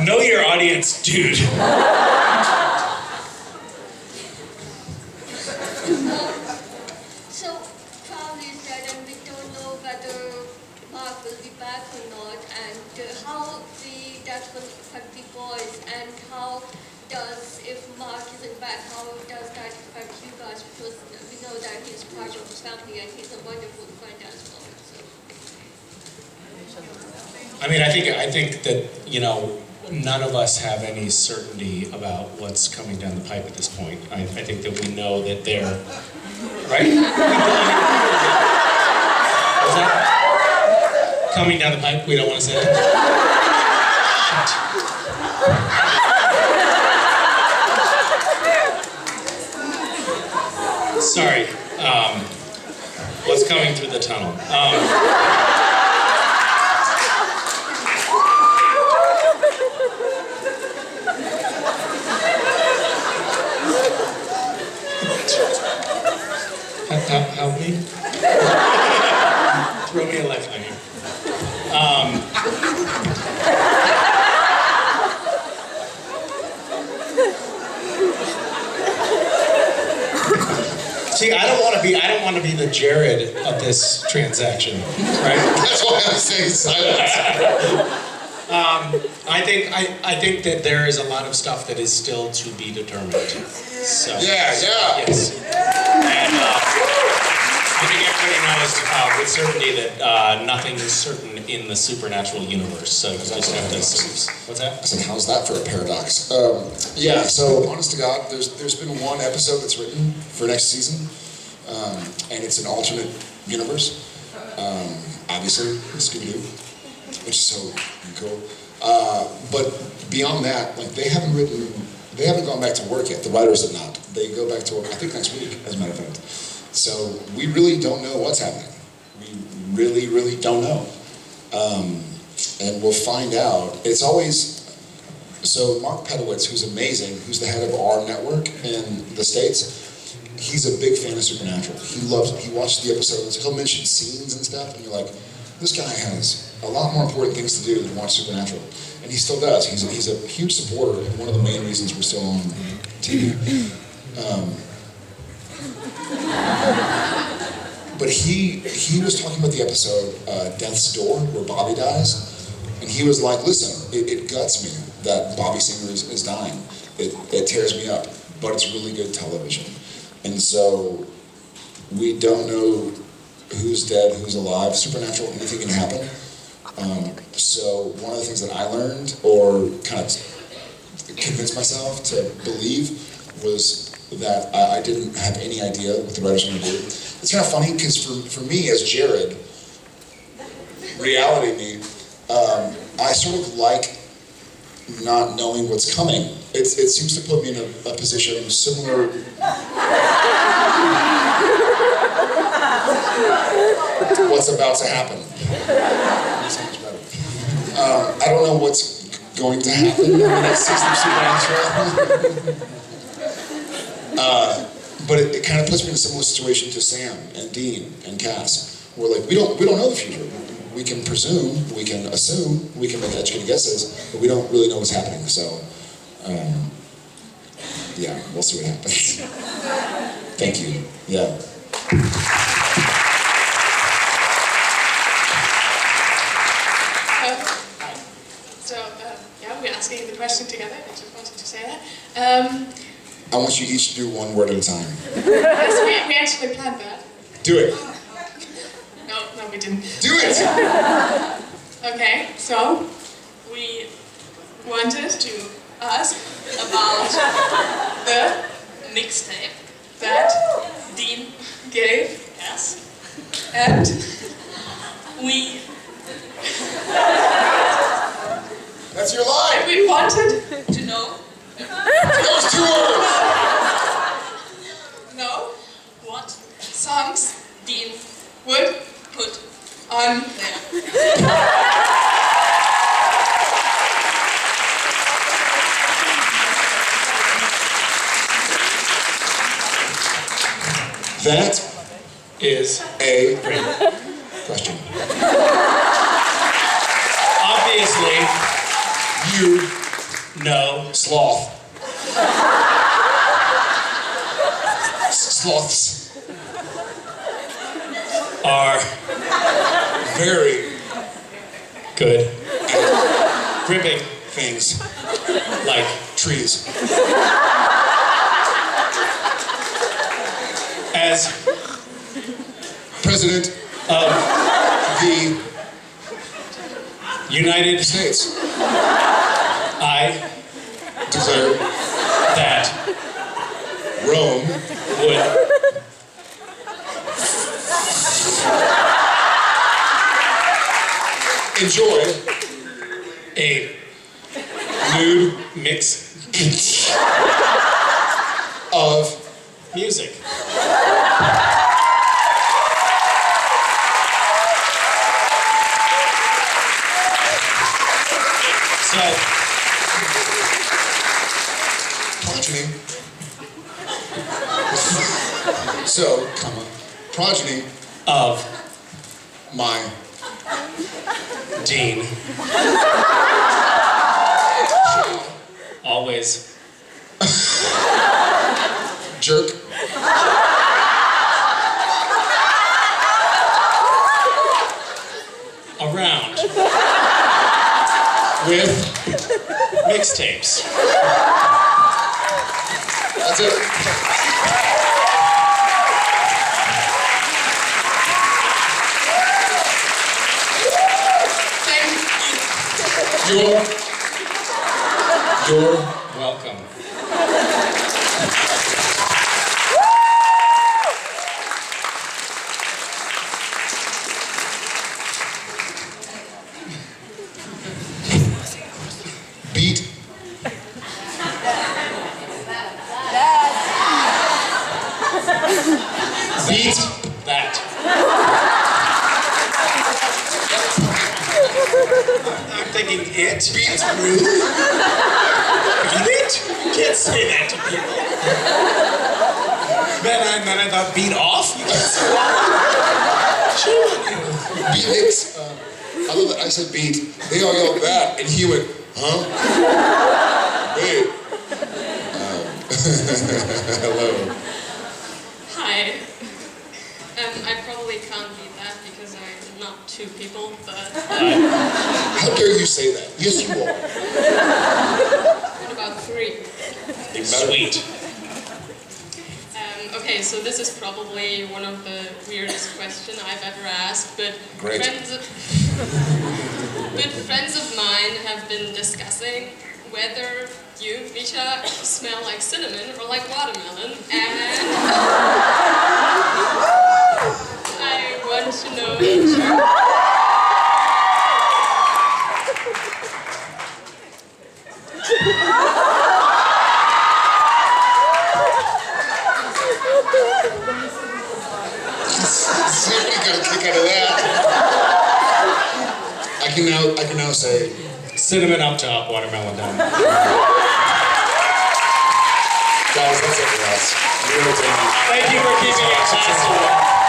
Know your audience, dude. So, probably is dead and we don't know whether Mark will be back or not, and how that will affect the boys, and how does, if Mark isn't back, how does that affect you guys, because we know that he's part of the family and he's a wonderful friend as well. So. I mean, I think that, you know, none of us have any certainty about what's coming down the pipe at this point. I think that we know that they're, right? What's that? Coming down the pipe? We don't want to say that? Shit. Sorry. What's coming through the tunnel? Help me? Throw me a lifeline here. See, I don't want to be the Jared of this transaction, right? That's why I'm saying silence. I think that there is a lot of stuff that is still to be determined. So, Yeah. yes. And I think everybody knows with certainty that nothing is certain in the supernatural universe. So you just have to assume. What's that? I said, how's that for a paradox? Yeah, so honest to God, there's been one episode that's written for next season, and it's an alternate universe. Obviously, Scooby-Doo, which is so cool. But beyond that, like they haven't gone back to work yet. The writers have not. They go back to work, I think, next week, as a matter of fact. So we really don't know what's happening. We really, really don't know. And we'll find out. It's always, so Mark Pedowitz, who's amazing, who's the head of our network in the States, he's a big fan of Supernatural. He watches the episodes, he'll mention scenes and stuff, and you're like, this guy has a lot more important things to do than watch Supernatural. And he still does. He's a huge supporter, and one of the main reasons we're still on TV. But he was talking about the episode Death's Door, where Bobby dies, and he was like, listen, it guts me that Bobby Singer is dying. It tears me up, but it's really good television. And so we don't know who's dead, who's alive. Supernatural, anything can happen. So one of the things that I learned, or kind of convinced myself to believe, was that I didn't have any idea what the writers were going to do. It's kind of funny, because for me as Jared, reality me, I sort of like not knowing what's coming. It seems to put me in a position similar. What's about to happen. I don't know what's going to happen in the next season of Supernatural. But it kind of puts me in a similar situation to Sam and Dean and Cass. We're like, we don't know the future. We can presume, we can assume, we can make educated guesses, but we don't really know what's happening. So, yeah, we'll see what happens. Thank you. Yeah. We're asking the question together. I just wanted to say that. I want you each to do one word at a time. Yes, we actually planned that. Do it. No, we didn't. Do it! Okay, so we wanted to ask about the mixtape that Dean gave us, and we... That's your line! We wanted to know... Those 2 words! Know what songs Dean would put on there. That is a great question. Obviously, You, No. sloth. Sloths Are very good. gripping things Like trees. as President of the United States I declared that Rome would enjoy a nude mix of music. So, progeny. So, comma, progeny of my Dean always jerk around with. mixtapes. That's it. Thank You're Welcome. beat Beat that. I'm thinking it. beat rude. Beat it? You can't say that to people. Then I thought beat off? You can't say that. Shame on you. Beat it. I love that I said beat. They all yelled that, and he went, huh? Wait. Hello. Hi. I probably can't beat that because I'm not two people, but How dare you say that? Yes, you are. what about three? Sweet. Okay, so this is probably one of the weirdest questions I've ever asked, but Great. friends of mine have been discussing whether you, Misha, smell like cinnamon or like watermelon, and I want to know. Somebody got a kick out of that. I can now say Cinnamon up top, watermelon down. guys, that's it for us. Thank you for keeping it classy.